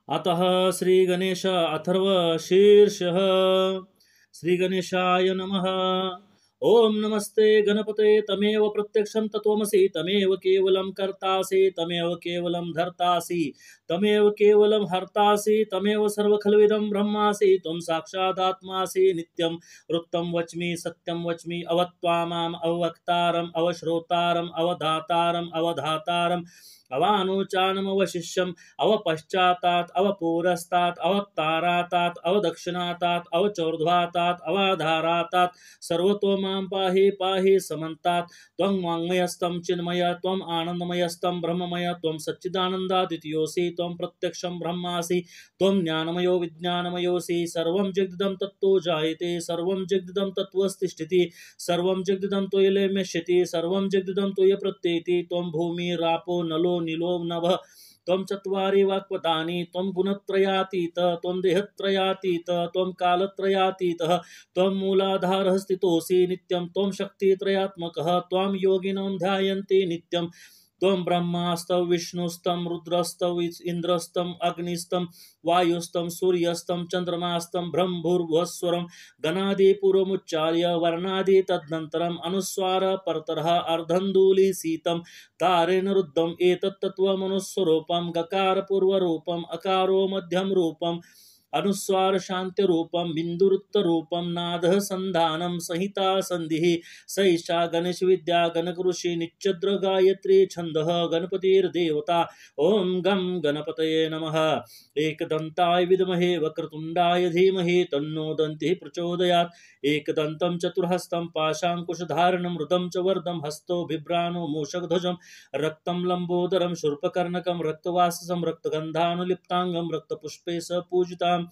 अतः श्रीगणेश अथर्व शीर्षः। श्रीगणेशाय नमः। ओम नमस्ते गणपते तमेव प्रत्यक्षं तत्त्वमसि तमेव केवलं कर्तासि तमेव केवलं धर्तासि तमेव केवलं हर्तासि तमेव सर्वखल्विदं ब्रह्मासि त्वं साक्षादात्मासि नित्यं वृत्तं वच्मि सत्यं वच्मि अवत्वामाम् अवक्तारम् अवश्रोतारम् अवधातारम् अवधातारम् अवानुचानम अवशिष्यम अवपश्चातात् अवपुरस्तात् अवक्तारातात् अवदक्षिणातात् अवचोर्ध्वातात् अवाधारातात् सर्वतो मां पाहि पाहि समन्तात् त्वं वाङ्मयस्तं चिन्मय त्वं आनन्दमयस्तं ब्रह्ममय त्वं सच्चिदानन्दादित्योऽसि त्वं प्रत्यक्षं ब्रह्मासि त्वं ज्ञानमयो विज्ञानमयोऽसि सर्वं जगदिदं तत्तो जायते सर्वं जगदिदं तत्त्वस्तिष्ठति सर्वं जगदिदं त्वयैलेम्यष्यति सर्वं जगदिदं त्वयि प्रत्येति त्वं भूमिरापो नलो नीलो नभः त्वं चत्वारि वाक्पदानि त्वं गुणत्रयातीत त्वं देहत्रयातीत त्वं कालत्रयातीतः त्वं मूलाधारः स्थितोऽसि नित्यं त्वं शक्तित्रयात्मकः त्वां योगिनं ध्यायन्ति नित्यं त्वं ब्रह्मास्तं विष्णुस्तं रुद्रस्तं इन्द्रस्तं अग्निस्तं वायुस्तं सूर्यस्तं चन्द्रमास्तं ब्रह्मभूर्भुवस्वरं गणादिपूर्वमुच्चार्य वर्णादि तदनन्तरम् अनुस्वार परतरः अर्धन्दूलीसीतं तारेण रुद्धम् एतत्तत्त्वमनुस्वरूपं गकारपूर्वरूपम् अकारो मध्यम रूपम् अनुस्वार शांति रूपम बिंदुरुत्तरूपम नादः संधानम संहिता संधिः सैषा गणेश विद्या गणक ऋषि निच्चद्र गायत्री छंदः गणपतिर्देवता। ओम गम गणपतये नमः। एकदंताय विद्महे वक्रतुंडाय धीमहि तन्नो दन्तिः प्रचोदयात्। एकदन्तं चतुर्हस्तं पाशाङ्कुशधारणं मृदं च वर्धं हस्तो बिभ्राणो मूषकध्वजं रक्तं लंबोदरं शूर्पकर्णकं रक्तवाससं रक्तगन्धानुलिप्ताङ्गं रक्तपुष्पे स पूजिताम्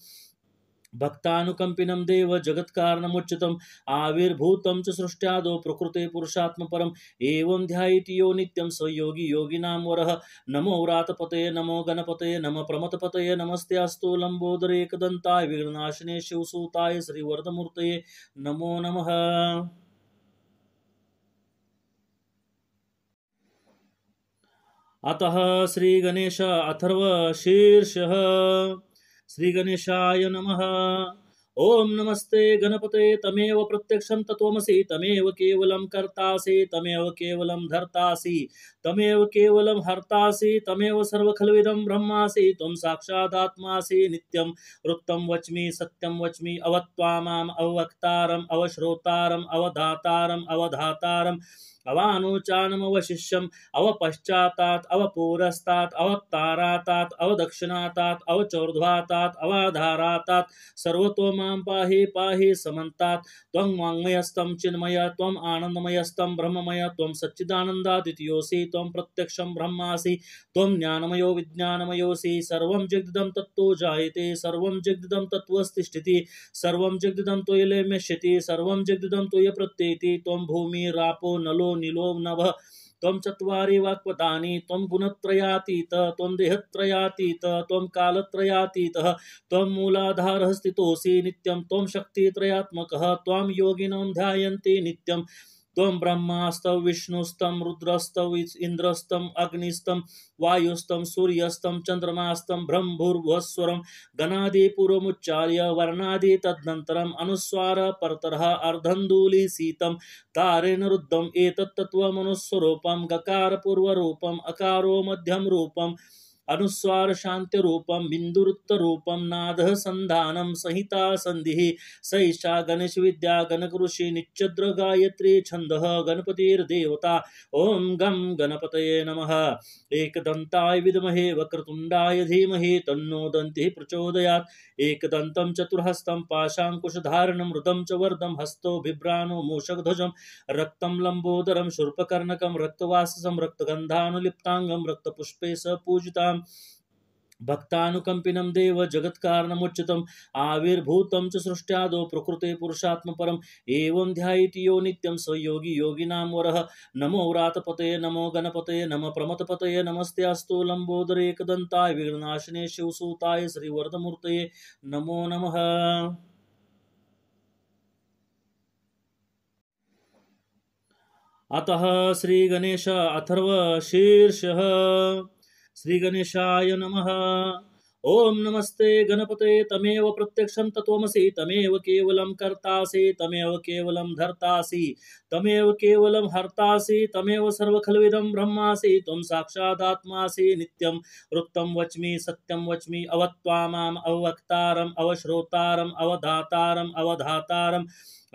भक्तानुकंपिनं देव जगत्कारणमुच्युतम् आविर्भूतं च सृष्ट्यादौ प्रकृते पुरुषात्मपरम् एवं ध्यायति यो नित्यं स योगी योगिनां वरः। नमो व्रातपतये नमो गणपतये नमः प्रमथपतये नमस्ते अस्तु लंबोदरे एकदन्ताय विघ्ननाशिने शिवसूताय श्रीवरदमूर्तये नमो नमः। अतः श्रीगणेश अथर्व शीर्षः। श्रीगणेशाय नमः। ओम नमस्ते गणपते तमेव प्रत्यक्षं तत्त्वमसि तमेव केवलं कर्तासि तमेव केवलं धर्तासि तमेव केवलं हर्तासि तमेव सर्वखल्विदं ब्रह्मासि त्वं साक्षादात्मासि नित्यं वृत्तं वच्मि सत्यं वच्मि अवत्वामाम् अवक्तारम् अवश्रोतारम् अवधातारम् अवधातारम् अवानुचानम अवशिष्यम अवपश्चातात् अवपुरस्तात् अवक्तारातात् अवदक्षिणातात् अवचोर्ध्वातात् अवाधारातात् सर्वतो मां पाहि पाहि समन्तात् त्वं वाङ्मयस्तं चिन्मय त्वं आनन्दमयस्तं ब्रह्ममय त्वं सच्चिदानन्दादित्योऽसि त्वं प्रत्यक्षं ब्रह्मासि त्वं ज्ञानमयो विज्ञानमयोऽसि सर्वं जगदिदं तत्तो जायते सर्वं जगदिदं तत्त्वस्तिष्ठति सर्वं जगदिदं त्वयैलेम्यष्यति सर्वं जगदिदं त्वयि प्रत्येति त्वं भूमिरापो नलो नीलो नभः त्वं चत्वारि वाक्पदानि त्वं गुणत्रयातीत त्वं देहत्रयातीत त्वं कालत्रयातीतः त्वं मूलाधारः स्थितोऽसि नित्यं त्वं शक्तित्रयात्मकः त्वां योगिनं ध्यायन्ति नित्यं त्वं ब्रह्मास्तं विष्णुस्तं रुद्रस्तं इन्द्रस्तं अग्निस्तं वायुस्तं सूर्यस्तं चन्द्रमास्तं ब्रह्मभूर्भुवस्वरं गणादिपूर्वमुच्चार्य वर्णादि तदनन्तरम् अनुस्वार परतरः अर्धन्दूलीसीतं तारेण रुद्धम् एतत्तत्त्वमनुस्वरूपं गकारपूर्वरूपम् अकारो मध्यम रूपम् अनुस्वार शांति रूपम बिंदुरुत्तरूपम नादः संधानम संहिता संधिः सैषा गणेश विद्या गणक ऋषि निच्चद्र गायत्री छंदः गणपतिर्देवता। ओम गम गणपतये नमः। एकदंताय विद्महे वक्रतुंडाय धीमहि तन्नो दन्तिः प्रचोदयात्। एकदन्तं चतुर्हस्तं पाशाङ्कुशधारणं मृदं च वर्धं हस्तो बिभ्राणो मूषकध्वजं रक्तं लंबोदरं शूर्पकर्णकं रक्तवाससं रक्तगन्धानुलिप्ताङ्गं रक्तपुष्पे स पूजिताम् भक्तानुकंपिनं देव जगत्कारणमुच्युतम् आविर्भूतं च सृष्ट्यादौ प्रकृते पुरुषात्मपरम् एवं ध्यायति यो नित्यं स योगी योगिनां वरः। नमो व्रातपतये नमो गणपतये नमः प्रमथपतये नमस्ते अस्तु लंबोदरे एकदन्ताय विघ्ननाशिने शिवसूताय श्रीवरदमूर्तये नमो नमः। अतः श्रीगणेश अथर्व शीर्षः। श्रीगणेशाय नमः। ओम नमस्ते गणपते तमेव प्रत्यक्षं तत्त्वमसि तमेव केवलं कर्तासि तमेव केवलं धर्तासि तमेव केवलं हर्तासि तमेव सर्वखल्विदं ब्रह्मासि त्वं साक्षादात्मासि नित्यं वृत्तं वच्मि सत्यं वच्मि अवत्वामाम् अवक्तारम् अवश्रोतारम् अवधातारम् अवधातारम्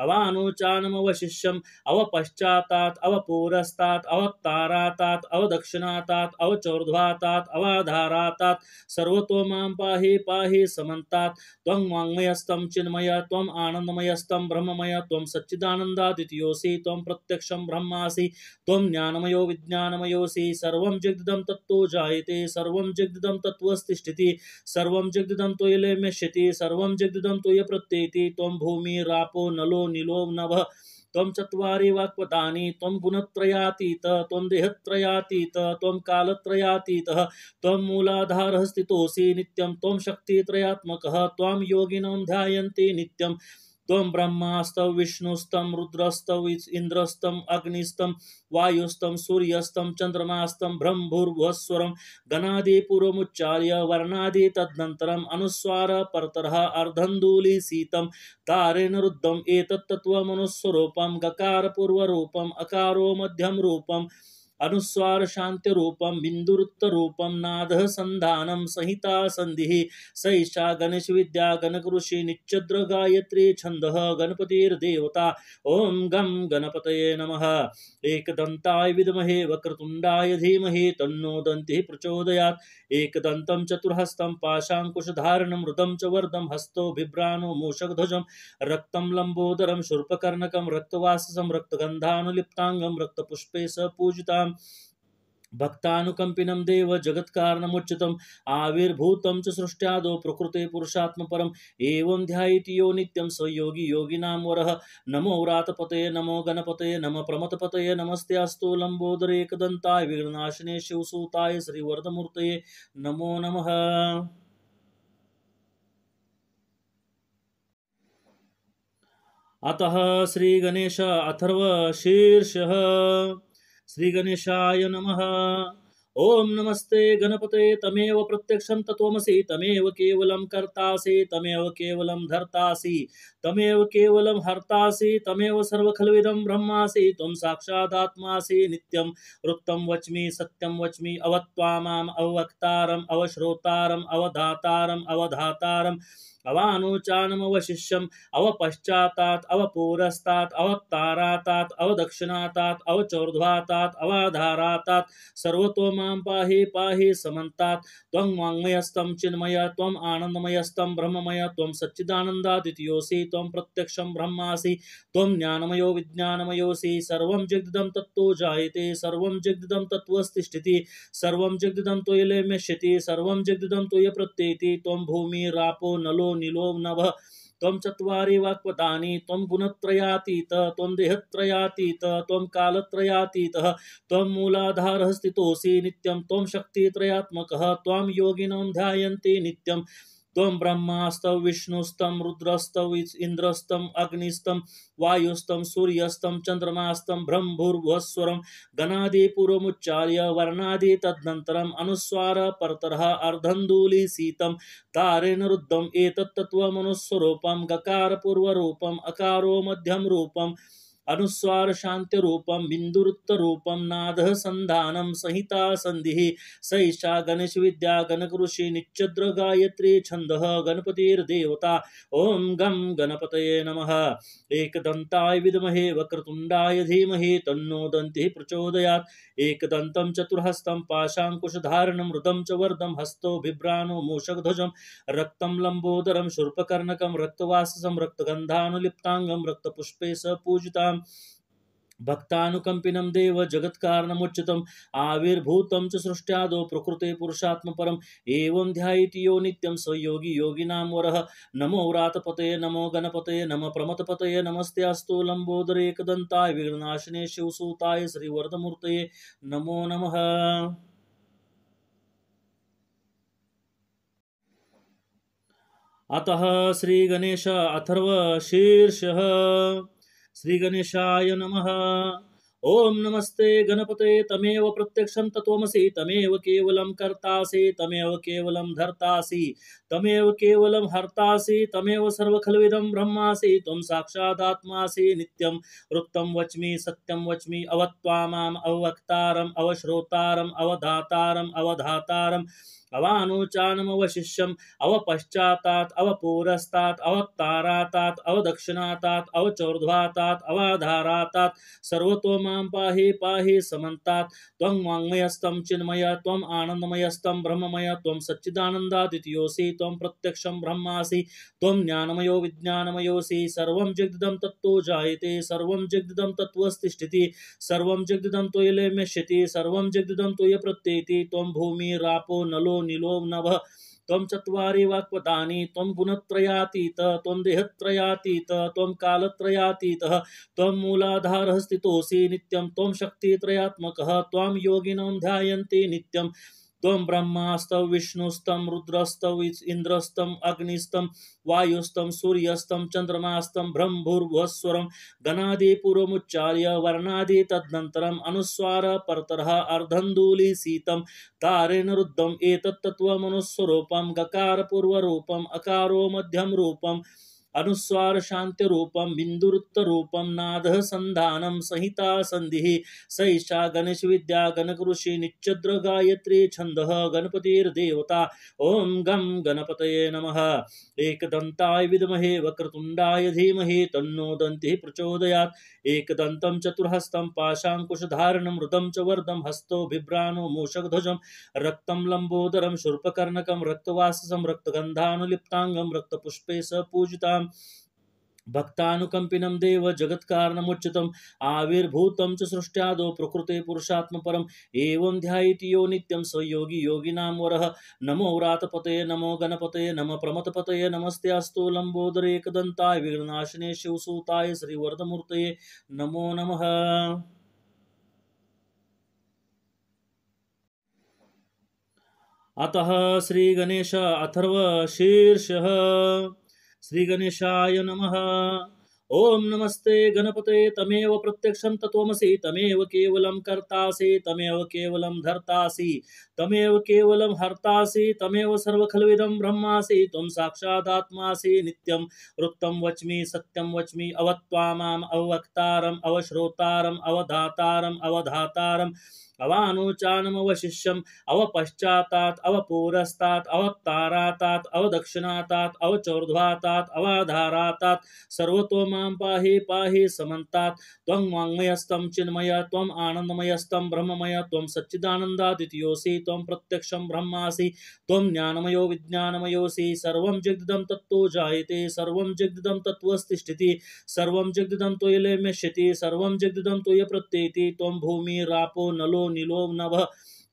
अवानुचानमवशिष्यम् अवपश्चातात् अवपूरस्तात् अवक्तारातात् अवदक्षिणातात् अवचोर्ध्वातात् अवाधारातात् सर्वतो मां पाहि पाहि समन्तात् त्वं वाङ्मयस्तं चिन्मय त्वम् आनन्दमयस्तं ब्रह्ममय त्वं सच्चिदानन्दादित्योऽसि त्वं प्रत्यक्षं ब्रह्मासि त्वं ज्ञानमयो विज्ञानमयोऽसि सर्वं जगदिदं तत्तो जायते सर्वं जगदिदं तत्त्वस्तिष्ठति सर्वं जगदिदं त्वयैलेम्यष्यति सर्वं जगदिदं त्वयि प्रत्येति त्वं भूमिरापो नलो नीलो नभः त्वं चत्वारि वाक्पदानि त्वं गुणत्रयातीत त्वं देहत्रयातीत त्वं कालत्रयातीतः त्वं मूलाधारः स्थितोऽसि नित्यं त्वं शक्तित्रयात्मकः त्वां योगिनं ध्यायन्ति नित्यं त्वं ब्रह्मास्तं विष्णुस्तं रुद्रस्तं इन्द्रस्तं अग्निस्तं वायुस्तं सूर्यस्तं चन्द्रमास्तं ब्रह्मभूर्भुवस्वरं गणादिपूर्वमुच्चार्य वर्णादि तदनन्तरम् अनुस्वार परतरः अर्धन्दूलीसीतं तारेण रुद्धम् एतत्तत्त्वमनुस्वरूपं गकार पूर्वरूपम् अकारो मध्यम रूपम् अनुस्वार शांति रूपम बिंदुरुत्तर रूपम नादः संधानम संहिता संधिः सैषा गणेश विद्या गणक ऋषि निच्चद्र गायत्री छंदः गणपतिर्देवता ओम गम गणपतये नमः एकदंताय विद्महे वक्रतुंडाय धीमहि तन्नो दन्तिः प्रचोदयात् एकदन्तं चतुर्हस्तं पाशाङ्कुशधारणं मृदं च वर्धं हस्तो बिभ्राणो मूषकध्वजं रक्तं लंबोदरं शूर्पकर्णकं रक्तवाससं रक्तगन्धानुलिप्ताङ्गं रक्तपुष्पे स पूजिताम् भक्तानुकंपिनं देव जगत्कारणमुच्युतम् आविर्भूतं च सृष्ट्यादौ प्रकृते पुरुषात्मपरम् एवं ध्यायति यो नित्यं स योगी योगिनां वरः नमो व्रातपतये नमो गणपतये नमः प्रमथपतये नमस्तेऽस्तु लंबोदरे एकदन्ताय विघ्ननाशिने शिवसूताय श्रीवरदमूर्तये नमो नमः। अतः श्री गणेश अथर्व शीर्षः श्री गणेशाय नमः। ओम नमस्ते गणपते तमेव प्रत्यक्षं तत्त्वमसि तमेव केवलं कर्तासि तमेव केवलं धर्तासि तमेव केवलं हर्तासि तमेव सर्वखल्विदं ब्रह्मासि त्वं साक्षादात्मासि नित्यं वृत्तं वच्मि सत्यं वच्मि अवत्वामाम् अवक्तारम् अवश्रोतारम् अवधातारम् अवधातारम् अवानुचानमवशिष्यम् अवपश्चातात् अवपूरस्तात् अवक्तारातात् अवदक्षिणातात् अवचोर्ध्वातात् अवाधारातात् सर्वतो मां पाहि पाहि समन्तात् त्वं वाङ्मयस्तं चिन्मय त्वम् आनन्दमयस्तं ब्रह्ममय त्वं सच्चिदानन्दादित्योऽसि त्वं प्रत्यक्षं ब्रह्मासि त्वं ज्ञानमयो विज्ञानमयोऽसि सर्वं जगदिदं तत्तो जायते सर्वं जगदिदं तत्त्वस्तिष्ठति सर्वं जगदिदं त्वयैलेम्यष्यति सर्वं जगदिदं त्वयि प्रत्येति त्वं भूमिरापो नलो नीलो नभः त्वं चत्वारि वाक्पदानि त्वं गुणत्रयातीत त्वं देहत्रयातीत त्वं कालत्रयातीतः त्वं मूलाधारः स्थितोऽसि नित्यं त्वं शक्तित्रयात्मकः त्वां योगिनं ध्यायन्ति नित्यं त्वं ब्रह्मास्तं विष्णुस्तं रुद्रस्तं इन्द्रस्तं अग्निस्तं वायुस्तं सूर्यस्तं चन्द्रमास्तं ब्रह्मभूर्भुवस्वरं गणादिपूर्वमुच्चार्य वर्णादि तदनन्तरम् अनुस्वार परतरः अर्धन्दूलीसीतं तारेण रुद्धम् एतत्तत्त्वमनुस्वरूपं गकार पूर्वरूपम् अकारो मध्यम रूपम् अनुस्वार शांति रूपम बिंदुरुत्तर रूपम नादः संधानम संहिता संधिः सैषा गणेश विद्या गणक ऋषि निच्चद्र गायत्री छंदः गणपतिर्देवता ओम गम गणपतये नमः एकदंताय विद्महे वक्रतुंडाय धीमहि तन्नो दन्तिः प्रचोदयात् एकदन्तं चतुर्हस्तं पाशाङ्कुशधारणं मृदं च वर्धं हस्तो बिभ्राणो मूषकध्वजं रक्तं लंबोदरं शूर्पकर्णकं रक्तवाससं रक्तगन्धानुलिप्ताङ्गं रक्तपुष्पे स पूजिताम् भक्तानुकंपिनं देव जगत्कारणमुच्युतम् आविर्भूतं च सृष्ट्यादौ प्रकृते पुरुषात्मपरम् एवं ध्यायति यो नित्यं स योगी योगिनां वरः नमो व्रातपतये नमो गणपतये नमः प्रमथपतये नमस्तेऽस्तु लंबोदरे एकदन्ताय विघ्ननाशिने शिवसूताय श्रीवरदमूर्तये नमो नमः। अतः श्री गणेश अथर्व शीर्षः श्री गणेशाय नमः। ओम नमस्ते गणपते तमेव प्रत्यक्षं तत्त्वमसि तमेव केवलं कर्तासि तमेव केवलं धर्तासि तमेव केवलं हर्तासि तमेव सर्वखल्विदं ब्रह्मासि त्वं साक्षादात्मासि नित्यं वृत्तं वच्मि सत्यं वच्मि अवत्वामाम् अवक्तारम् अवश्रोतारम् अवधातारम् अवधातारम् अवानुचानम अवशिष्यम अवपश्चातात् अवपूरस्तात् अवक्तारातात् अवदक्षिणातात् अवचोर्ध्वातात् अवाधारातात् सर्वतो मां पाहि पाहि समन्तात् त्वं वाङ्मयस्तं चिन्मय त्वं आनन्दमयस्तं ब्रह्ममय त्वं सच्चिदानन्दादित्योऽसि त्वं प्रत्यक्षं ब्रह्मासि त्वं ज्ञानमयो विज्ञानमयोऽसि सर्वं जगदिदं तत्तो जायते सर्वं जगदिदं तत्त्वस्तिष्ठति सर्वं जगदिदं त्वयैलेम्यष्यति सर्वं जगदिदं त्वयि प्रत्येति त्वं भूमिरापो नलो नीलो नभः त्वं चत्वारि वाक्पदानि त्वं गुणत्रयातीत त्वं देहत्रयातीत त्वं कालत्रयातीतः त्वं मूलाधारः स्थितोऽसि नित्यं त्वं शक्तित्रयात्मकः त्वां योगिनं ध्यायन्ति नित्यं त्वं ब्रह्मास्तव विष्णुस्तम रुद्रस्तव इंद्रस्तम अग्निस्तम वायुस्तम सूर्यस्तम चंद्रमास्तम ब्रह्मभूर्भुवस्वरम गणादि पूर्वमुच्चार्य वर्णादि तदनन्तरम अनुस्वार परतरः अर्धन्दूली शीतम तारेण रुद्धम एतत्तत्त्वमनुस्वरूपम गकार पूर्वरूपम अकारो मध्यम रूपम अनुस्वार शांति रूपम बिंदुरुत्तर रूपम नादः संधानम संहिता संधि सैषा गणेश विद्या गणक ऋषि निच्चद्र गायत्री छंदः गणपतिर्देवता ओम गम गणपतये नमः एकदंताय विद्महे वक्रतुंडाय धीमहि तन्नो दन्तिः प्रचोदयात् एकदन्तं चतुर्हस्तं पाशांकुशधारणं मृदं च वर्धं हस्तो बिभ्राणो मूषकध्वजं रक्तं लंबोदरं शूर्पकर्णकं रक्तवाससं रक्तगन्धानुलिप्तांगं रक्तपुष्पे स पूजिताम् भक्तानुकंपिनं देव जगत्कारणमुच्युतम् आविर्भूतं च सृष्ट्यादौ प्रकृते पुरुषात्मपरम् एवं ध्यायति यो नित्यं स योगी योगिनां वरः नमो व्रातपतये नमो गणपतये नमः प्रमथपतये नमस्ते अस्तु लंबोदरे एकदन्ताय विघ्ननाशिने शिवसूताय श्रीवरदमूर्तये नमो नमः। अतः श्री गणेश अथर्व शीर्षः श्री गणेशाय नमः। ओम नमस्ते गणपते तमेव प्रत्यक्षं तत्त्वमसि तमेव केवलं कर्तासि तमेव केवलं धर्तासि तमेव केवलं हर्तासि तमेव सर्वखल्विदं ब्रह्मासि त्वं साक्षादात्मासि नित्यं वृत्तं वच्मि सत्यं वच्मि अवत्वामाम् अवक्तारम् अवश्रोतारम् अवधातारम् अवधातारम् अवानुचानमवशिष्यम् अवपश्चातात् अवपूरस्तात् अवक्तारातात् अवदक्षिणातात् अवचोर्ध्वातात् अवाधारातात् सर्वतो मां पाहि पाहि समन्तात् त्वं वाङ्मयस्तं चिन्मय त्वं आनन्दमयस्तं ब्रह्ममय त्वं सच्चिदानन्दादित्योऽसि त्वं प्रत्यक्षं ब्रह्मासि त्वं ज्ञानमयो विज्ञानमयोऽसि सर्वं जगदिदं तत्तो जायते सर्वं जगदिदं तत्त्वस्तिष्ठति सर्वं जगदिदं त्वयैलेम्यष्यति सर्वं जगदिदं त्वयि प्रत्येति त्वं भूमिरापो नलो नीलो नभः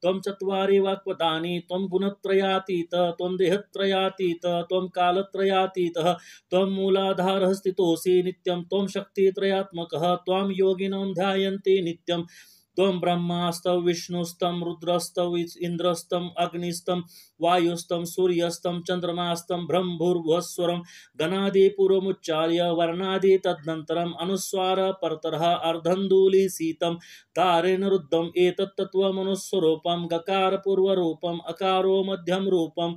त्वं चत्वारि वाक्पदानि त्वं गुणत्रयातीत त्वं देहत्रयातीत त्वं कालत्रयातीतः त्वं मूलाधारः स्थितोऽसि नित्यं त्वं शक्तित्रयात्मकः त्वां योगिनं ध्यायन्ति नित्यं त्वं ब्रह्मास्तव विष्णुस्तम रुद्रस्तव इंद्रस्तम अग्निस्तम वायुस्तम सूर्यस्तम चंद्रमास्तम ब्रह्मभूर्भुवस्वरं गणादि पूर्वमुच्चार्य वर्णादि तदनन्तरम् अनुस्वार परतरः अर्धन्दूली शीतं तारेण रुद्धम् एतत्तत्त्वमनुस्वरूपं गकार पूर्वरूपम् अकारो मध्यम रूपम्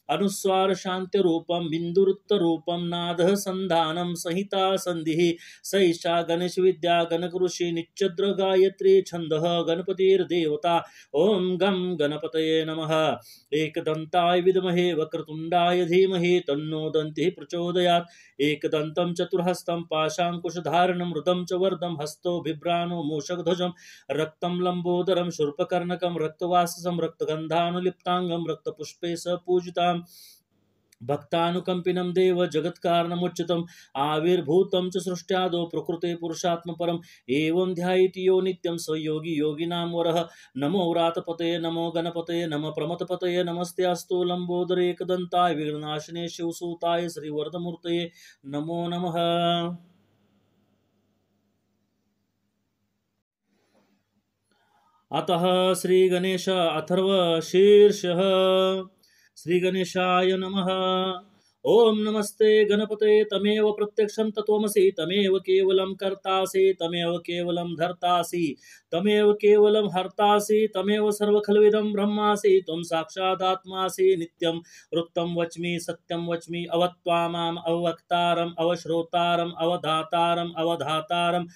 अनुस्वार शांति रूपम बिंदुरुत्तर रूपम नादः संधानम संहिता संधि सैषा गणेश विद्या गणक ऋषि निच्चद्र गायत्री छंदः गणपतिर्देवता ओम गम गणपतये नमः एकदंताय विद्महे वक्रतुंडाय धीमहि तन्नो दन्तिः प्रचोदयात् एकदन्तं चतुर्हस्तं पाशांकुशधारणं मृदं च वर्धं हस्तो बिभ्राणो मूषकध्वजं रक्तं लंबोदरं शूर्पकर्णकं रक्तवाससं रक्तगन्धानुलिप्तांगं रक्तपुष्पे स पूजिताम् भक्तानुकंपिनं देव जगत्कारणमुच्युतम् आविर्भूतं च सृष्ट्यादौ प्रकृते पुरुषात्मपरम् एवं ध्यायति यो नित्यं स योगी योगिनां वरः नमो व्रातपतये नमो गणपतये नमः प्रमथपतये नमस्ते अस्तु लंबोदरे एकदन्ताय विघ्ननाशिने शिवसूताय श्रीवरदमूर्तये नमो नमः। अतः श्री गणेश अथर्व शीर्षः श्री गणेशाय नमः। ओम नमस्ते गणपते तमेव प्रत्यक्षं तत्त्वमसि तमेव केवलं कर्तासि तमेव केवलं धर्तासि तमेव केवलं हर्तासि तमेव सर्वखलविदं ब्रह्मासि त्वं साक्षादात्मासि नित्यं वृत्तं वच्मि सत्यं वच्मि अवत्वामाम् अवक्तारम् अवश्रोतारम् अवधातारम् अवधातारम्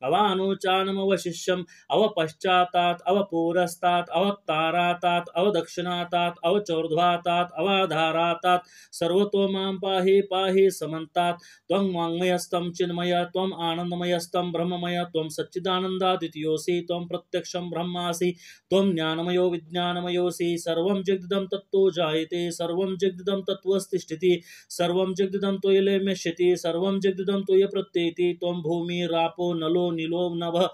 अवानुचानमवशिष्यम् अवपश्चातात् अवपुरस्तात् अवक्तारातात् अवदक्षिणातात् अवचोर्ध्वातात् अवाधारातात् सर्वतो मां पाहि पाहि समन्तात् त्वं वाङ्मयस्तं चिन्मय त्वम् आनन्दमयस्तं ब्रह्ममय त्वं सच्चिदानन्दादित्योऽसि त्वं प्रत्यक्षं ब्रह्मासि त्वं ज्ञानमयो विज्ञानमयोऽसि सर्वं जगदिदं तत्तो जायते सर्वं जगदिदं तत्त्वस्तिष्ठति सर्वं जगदिदं त्वयलेम्यष्यति सर्वं जगदिदं त्वय् प्रत्येति त्वं भूमिरापो नलो नीलो नभः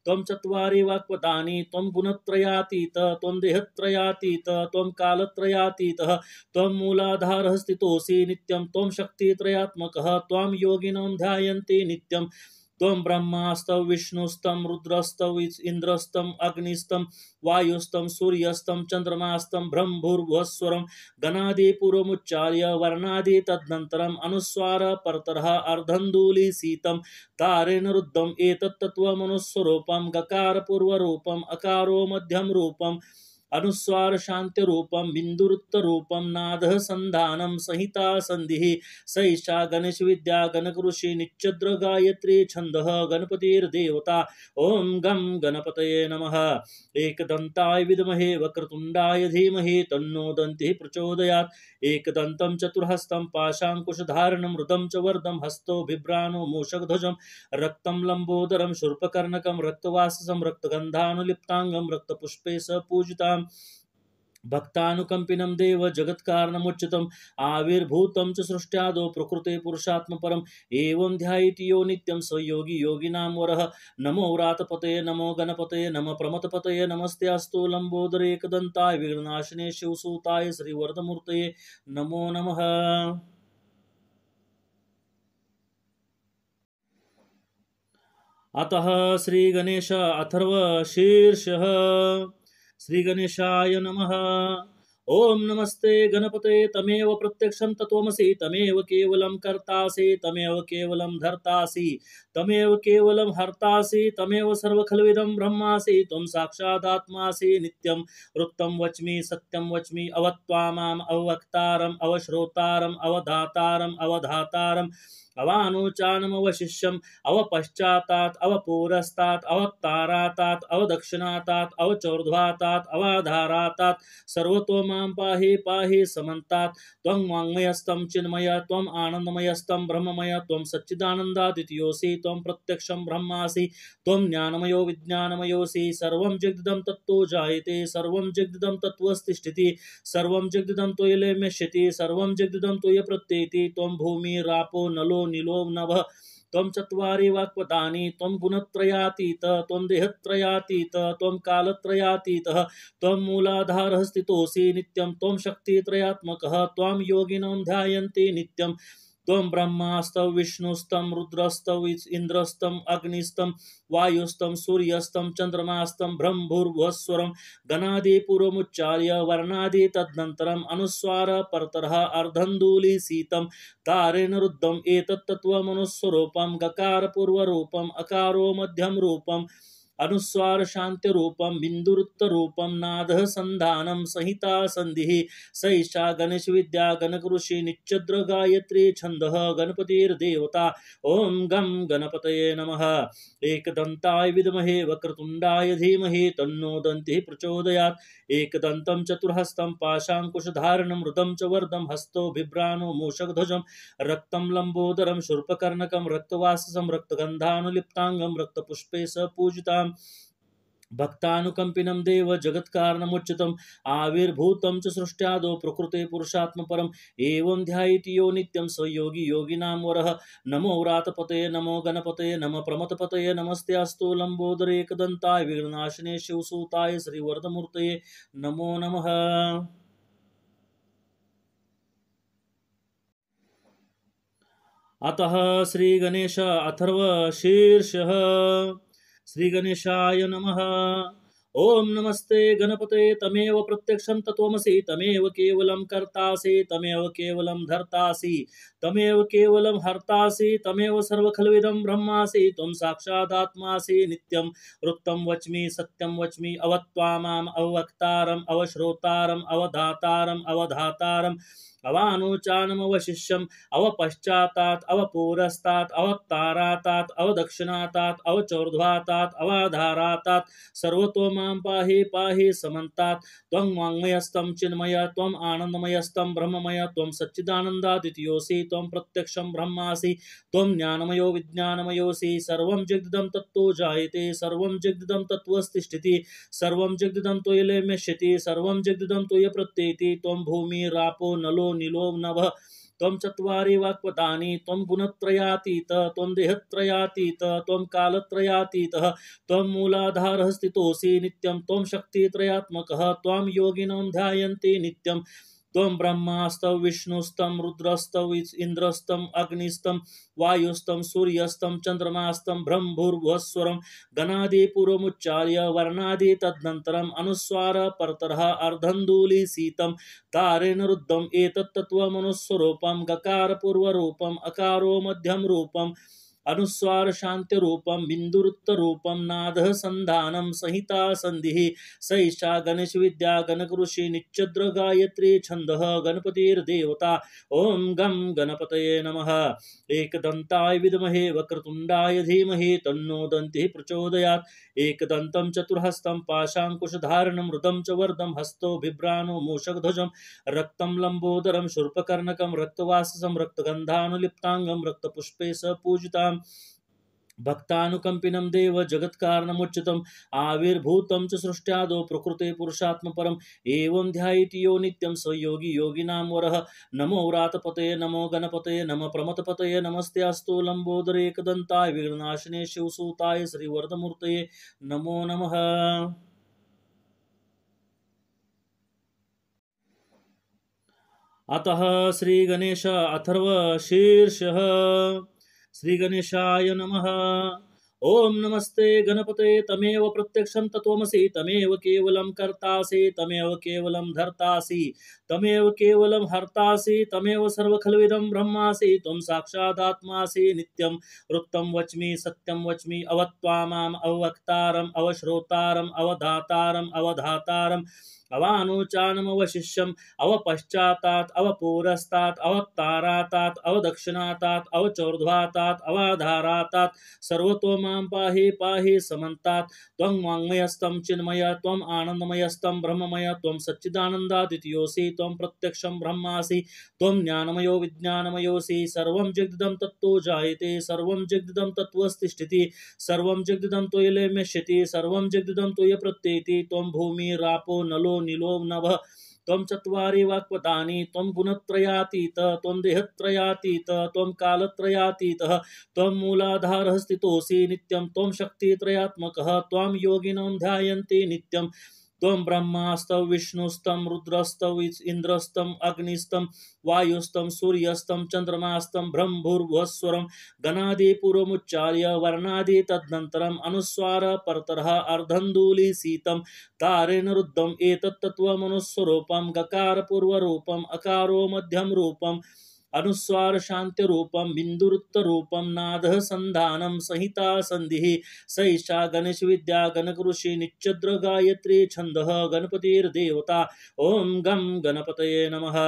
त्वं चत्वारि वाक्पदानि त्वं गुणत्रयातीत त्वं देहत्रयातीत त्वं कालत्रयातीतः त्वं मूलाधारः स्थितोऽसि नित्यं त्वं शक्तित्रयात्मकः त्वां योगिनं ध्यायन्ति नित्यं त्वं ब्रह्मास्तं विष्णुस्तं रुद्रस्तं इन्द्रस्तं अग्निस्तं वायुस्तं सूर्यस्तं चन्द्रमास्तं ब्रह्मभूर्भुवस्वरं गणादिपूर्वमुच्चार्य वर्णादि तदनन्तरम् अनुस्वार परतरः अर्धन्दूलीसीतं तारेण रुद्धम् एतत्तत्त्वमनुस्वरूपं गकारपूर्वरूपम् अकारो मध्यम रूपम् अनुस्वार शांति रूपम बिंदुरुत्तर रूपम नादः संधानम संहिता संधिः सैषा गणेश विद्या गणक ऋषि निच्चद्र गायत्री छंदः गणपतिर्देवता ओम गम गणपतये नमः एकदंताय विद्महे वक्रतुंडाय धीमहि तन्नो दन्तिः प्रचोदयात् एकदन्तं चतुर्हस्तं पाशाङ्कुशधारणं मृदं च वर्धं हस्तो बिभ्राणो मूषकध्वजं रक्तं लंबोदरं शूर्पकर्णकं रक्तवाससं रक्तगन्धानुलिप्ताङ्गं रक्तपुष्पे स पूजिताम् भक्तानुकंपिनं देव जगत्कारणमुच्युतम् आविर्भूतं च सृष्ट्यादौ प्रकृते पुरुषात्मपरम् एवं ध्यायति यो नित्यं स योगी योगिनां वरः नमो व्रातपतये नमो गणपतये नमः प्रमथपतये नमस्ते अस्तु लंबोदरे एकदन्ताय विघ्ननाशिने शिवसूताय श्रीवरदमूर्तये नमो नमः। अतः श्री गणेश अथर्व शीर्षः श्री गणेशाय नमः। ओम नमस्ते गणपते तमेव प्रत्यक्षं तत्त्वमसि तमेव केवलं कर्तासि तमेव केवलं धर्तासि तमेव केवलं हर्तासि तमेव सर्वखलविदं ब्रह्मासि त्वं साक्षादात्मासि नित्यं वृत्तं वच्मि सत्यं वच्मि अवत्वामाम् अवक्तारम् अवश्रोतारम् अवधातारम् अवधातारम् अवानुचानमवशिष्यम् अवपश्चातात् अवपुरस्तात् अवक्तारातात् अवदक्षिणातात् अवचोर्ध्वातात् अवाधारातात् सर्वतो मां पाहि पाहि समन्तात् त्वं वाङ्मयस्तं चिन्मय त्वम् आनन्दमयस्तं ब्रह्ममय त्वं सच्चिदानन्दादित्योऽसि त्वं प्रत्यक्षं ब्रह्मासि त्वं ज्ञानमयो विज्ञानमयोऽसि सर्वं जगदिदं तत्तो जायते सर्वं जगदिदं तत्त्वस्तिष्ठति सर्वं जगदिदं त्वयलेम्यष्यति सर्वं जगदिदं त्वय् प्रत्येति त्वं भूमिरापो नलो नीलो नभः त्वं चत्वारि वाक्पदानि त्वं गुणत्रयातीत त्वं देहत्रयातीत त्वं कालत्रयातीतः त्वं मूलाधारः स्थितोऽसि नित्यं त्वं शक्तित्रयात्मकः त्वां योगिनं ध्यायन्ति नित्यं त्वं ब्रह्मास्तं विष्णुस्तं रुद्रस्तं इन्द्रस्तं अग्निस्तं वायुस्तं सूर्यस्तं चन्द्रमास्तं ब्रह्मभूर्भुवस्वरं गणादिपूर्वमुच्चार्य वर्णादि तदनन्तरम् अनुस्वार परतरः अर्धन्दूलीसीतं तारेण रुद्धम् एतत्तत्त्वमनुस्वरूपं गकारपूर्वरूपम् अकारो मध्यम रूपम् अनुस्वार शांति रूपम बिंदुरुत्तर रूपम नादः संधानम संहिता संधिः सैषा गणेश विद्या गणक ऋषि निच्चद्र गायत्री छंदः गणपतिर्देवता ओम गम गणपतये नमः एकदंताय विद्महे वक्रतुंडाय धीमहि तन्नो दन्तिः प्रचोदयात् एकदन्तं चतुर्हस्तं पाशाङ्कुशधारणं मृदं च वर्धं हस्तो बिभ्राणो मूषकध्वजं रक्तं लंबोदरं शूर्पकर्णकं रक्तवाससं रक्तगन्धानुलिप्ताङ्गं रक्तपुष्पे स पूजिताम् भक्तानुकंपिनं देव जगत्कारणमुच्युतम् आविर्भूतं च सृष्ट्यादौ प्रकृते पुरुषात्मपरम् एवं ध्यायति यो नित्यं स योगी योगिनां वरः नमो व्रातपतये नमो गणपतये नमः प्रमथपतये नमस्ते अस्तु लंबोदरे एकदन्ताय विघ्ननाशिने शिवसूताय श्रीवरदमूर्तये नमो नमः। अतः श्री गणेश अथर्व शीर्षः श्री गणेशाय नमः। ओम नमस्ते गणपते तमेव प्रत्यक्षं तत्त्वमसि तमेव केवलं कर्तासि तमेव केवलं धर्तासि तमेव केवलं हर्तासि तमेव सर्वखल्विदं ब्रह्मासि त्वं साक्षादात्मासि नित्यं वृत्तं वच्मि सत्यं वच्मि अवत्वामाम् अवक्तारम् अवश्रोतारम् अवधातारम् अवधातारम् अवानुचानमवशिष्यम् अवपश्चातात् अवपूरस्तात् अवत्तारातात् अवदक्षिणातात् अवचोर्ध्वातात् अवाधारातात् सर्वतो मां पाहि पाहि समन्तात् त्वं वाङ्मयस्तं चिन्मय त्वम् आनन्दमयस्तं ब्रह्ममय त्वं सच्चिदानन्दादित्योऽसि त्वं प्रत्यक्षं ब्रह्मासि त्वं ज्ञानमयो विज्ञानमयोऽसि सर्वं जगदिदं तत्तो जायते सर्वं जगदिदं तत्त्वस्तिष्ठति सर्वं जगदिदं त्वयैलेम्यष्यति सर्वं जगदिदं त्वयि प्रत्येति त्वं भूमिरापो नलो नीलो नभः त्वं चत्वारि वाक्पदानि त्वं गुणत्रयातीतः त्वं देहत्रयातीतः त्वं कालत्रयातीतः त्वं मूलाधारः स्थितोऽसि नित्यं त्वं शक्तित्रयात्मकः त्वां योगिनं ध्यायन्ति नित्यं त्वं ब्रह्मास्तं विष्णुस्तं रुद्रस्तं इन्द्रस्तं अग्निस्तं वायुस्तं सूर्यस्तं चन्द्रमास्तं ब्रह्मभूर्भुवस्वरं गणादिपूर्वमुच्चार्य वर्णादि तदनन्तरम् अनुस्वार परतरः अर्धन्दूलीसीतं तारेण रुद्धम् एतत्तत्त्वमनुस्वरूपं गकारपूर्वरूपम् अकारो मध्यम रूपम् अनुस्वार शांति रूपम बिंदुरुत्तर रूपम नादः संधानम संहिता संधिः सैषा गणेश विद्या गणक ऋषि निच्चद्र गायत्री छंदः गणपतिर्देवता ओम गम गणपतये नमः एकदंताय विद्महे वक्रतुंडाय धीमहि तन्नो दन्तिः प्रचोदयात् एकदन्तं चतुर्हस्तं पाशाङ्कुशधारणं मृदं च वर्धं हस्तो बिभ्राणो मूषकध्वजं रक्तं लंबोदरं शूर्पकर्णकं रक्तवाससं रक्तगन्धानुलिप्ताङ्गं रक्तपुष्पे स पूजिताम् भक्तानुकंपिनं देव जगत्कारणमुच्चितम् आविर्भूतं च सृष्ट्यादौ प्रकृते पुरुषात्मपरम् एवं ध्यायति यो नित्यं स योगी योगिनां वरः नमो व्रातपतये नमो गणपतये नमः प्रमथपतये नमस्ते अस्तु लंबोदरे एकदन्ताय विघ्ननाशिने शिवसूताय श्रीवरदमूर्तये नमो नमः। अतः श्री गणेश अथर्व शीर्षः श्री गणेशाय नमः। ओम नमस्ते गणपते तमेव प्रत्यक्षं तत्त्वमसि तमेव केवलं कर्तासि तमेव केवलं धर्तासि तमेव केवलं हर्तासि तमेव सर्वखल्विदं ब्रह्मासि त्वं साक्षादात्मासि नित्यं वृत्तं वच्मि सत्यं वच्मि अवत्वामाम् अवक्तारम् अवश्रोतारम् अवधातारम् अवधातारम् अवानुचानमवशिष्यम् अवपश्चातात् अवपूरस्तात् अवत्तारातात् अवदक्षिणातात् अवचोर्ध्वातात् अवाधारातात् सर्वतो मां पाहि पाहि समन्तात् त्वं वाङ्मयस्तं चिन्मय त्वम् आनन्दमयस्तं ब्रह्ममय त्वं सच्चिदानन्दादित्योऽसि त्वं प्रत्यक्षं ब्रह्मासि त्वं ज्ञानमयो विज्ञानमयोऽसि सर्वं जगदिदं तत्तो जायते सर्वं जगदिदं तत्त्वस्तिष्ठति सर्वं जगदिदं त्वयैलेम्यष्यति सर्वं जगदिदं त्वयि प्रत्येति त्वं भूमिरापो नलो नीलो नभः त्वं चत्वारि वाक्पदानि त्वं गुणत्रयातीतः त्वं देहत्रयातीतः त्वं कालत्रयातीतः त्वं मूलाधारः स्थितोऽसि नित्यं त्वं शक्तित्रयात्मकः त्वां योगिनं ध्यायन्ति नित्यं त्वं ब्रह्मास्तं विष्णुस्तं रुद्रस्तं इन्द्रस्तं अग्निस्तं वायुस्तं सूर्यस्तं चन्द्रमास्तं ब्रह्मभूर्भुवस्वरं गणादिपूर्वमुच्चार्य वर्णादि तदनन्तरम् अनुस्वार परतरः अर्धन्दूलीसीतं तारेण रुद्धम् एतत्तत्त्वमनुस्वरूपं गकारपूर्वरूपम् अकारो मध्यम रूपम् अनुस्वार शांति रूपम बिंदुरुत्तर रूपम नादः संधानम संहिता संधिः सैषा गणेश विद्या गणक ऋषि निच्चद्र गायत्री छंदः गणपतिर्देवता ओम गम गणपतये नमः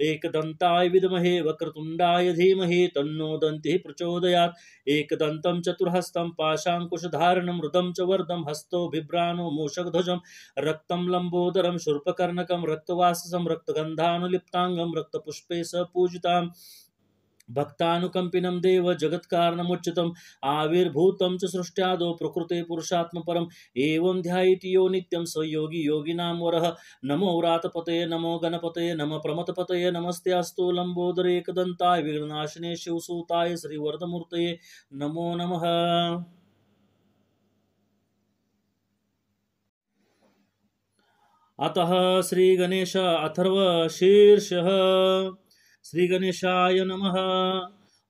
एकदंताय विद्महे वक्रतुंडाय धीमहि तन्नो दन्तिः प्रचोदयात् एकदन्तं चतुर्हस्तं पाशाङ्कुशधारणं मृदं च वर्धं हस्तो बिभ्राणो मूषकध्वजं रक्तं लंबोदरं शूर्पकर्णकं रक्तवाससं रक्तगन्धानुलिप्ताङ्गं रक्तपुष्पे स पूजिताम् भक्तानुकंपिनं देव जगत्कारणमुच्चितम् आविर्भूतं च सृष्ट्यादौ प्रकृते पुरुषात्मपरम् एवं ध्यायति यो नित्यं स योगी योगिनां वरः नमो व्रातपतये नमो गणपतये नमः प्रमथपतये नमस्ते अस्तु लंबोदरे एकदन्ताय विघ्ननाशिने शिवसूताय श्रीवरदमूर्तये नमो नमः। अतः श्री गणेश अथर्व शीर्षः श्री गणेशाय नमः।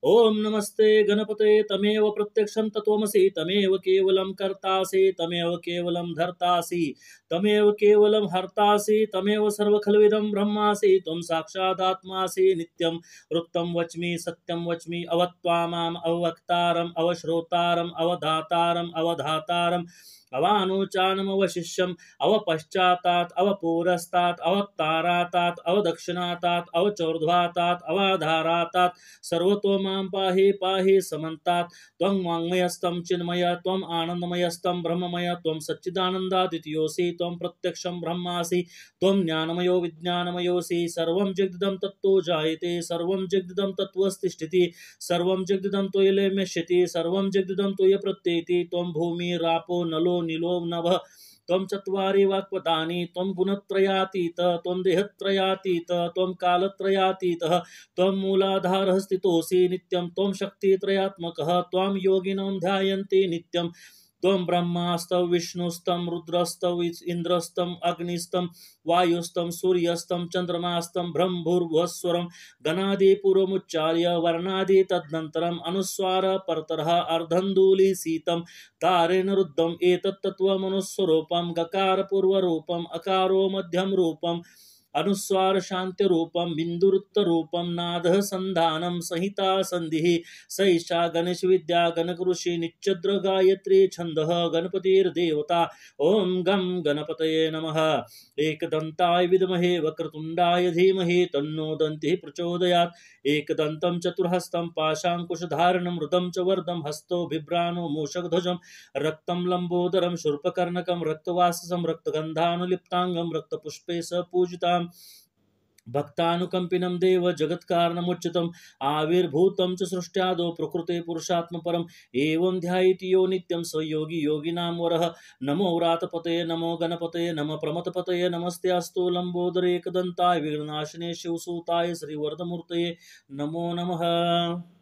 ओम नमस्ते गणपते तमेव प्रत्यक्षं तत्त्वमसि तमेव केवलं कर्तासि तमेव केवलं धर्तासि तमेव केवलं हर्तासि तमेव सर्वखलविदं ब्रह्मासि त्वं साक्षादात्मासि नित्यं वृत्तं वच्मि सत्यं वच्मि अवत्वामाम अवक्तारम अवश्रोतारम अवधातारम अवधातारम अवानुचानम अवशिष्यम अवपश्चातात अवपुरस्तात अवतारातात अवदक्षिणातात अवचोर्ध्वातात अवाधारातात सर्वतो मां पाहि पाहि समन्तात् त्वं वाङ्मयस्तं चिन्मय त्वं आनन्दमयस्तं ब्रह्ममय त्वं सच्चिदानन्दादित्योऽसि त्वं प्रत्यक्षं ब्रह्मासि त्वं ज्ञानमयो विज्ञानमयोऽसि सर्वं जगदिदं तत्तो जायते सर्वं जगदिदं तत्त्वस्तिष्ठति सर्वं जगदिदं त्वयलेम्यष्यति सर्वं जगदिदं त्वयि प्रत्येति त्वं भूमिरापो नलो नीलो नभः त्वं चत्वारि वाक्पदानि त्वं गुणत्रयातीत त्वं देहत्रयातीत त्वं कालत्रयातीतः त्वं मूलाधारः स्थितोऽसि नित्यं त्वं शक्तित्रयात्मकः त्वां योगिनं ध्यायन्ति नित्यं त्वं ब्रह्मास्तं विष्णुस्तं रुद्रस्तं इन्द्रस्तं अग्निस्तं वायुस्तं सूर्यस्तं चन्द्रमास्तं ब्रह्मभूर्भुवस्वरं गणादिपूर्वमुच्चार्य वर्णादि तदनन्तरम् अनुस्वार परतरः अर्धन्दूलीसीतं तारेण रुद्धम् एतत्तत्त्वमनुस्वरूपं गकारपूर्वरूपम् अकारो मध्यम रूपम् अनुस्वार शांति रूपम बिंदुरुत्तर रूपम नादः संधानम संहिता संधिः सैषा गणेश विद्या गणक ऋषि निच्चद्र गायत्री छंदः गणपतिर्देवता ओम गम गणपतये नमः एकदंताय विद्महे वक्रतुंडाय धीमहि तन्नो दन्तिः प्रचोदयात् एकदन्तं चतुर्हस्तं पाशाङ्कुशधारणं मृदं च वर्धं हस्तो बिभ्राणो मूषकध्वजं रक्तं लंबोदरं शूर्पकर्णकं रक्तवाससं रक्तगन्धानुलिप्ताङ्गं रक्तपुष्पे स पूजिताम् भक्तानुकंपिनं देव जगत्कारणमुच्युतम् आविर्भूतं च सृष्ट्यादौ प्रकृते पुरुषात्मपरम् एवं ध्यायति यो नित्यं स योगी योगिनां वरः नमो व्रातपतये नमो गणपतये नमः प्रमथपतये नमस्ते अस्तु लंबोदरे एकदन्ताय विघ्ननाशिने शिवसूताय श्रीवरदमूर्तये नमो नमः।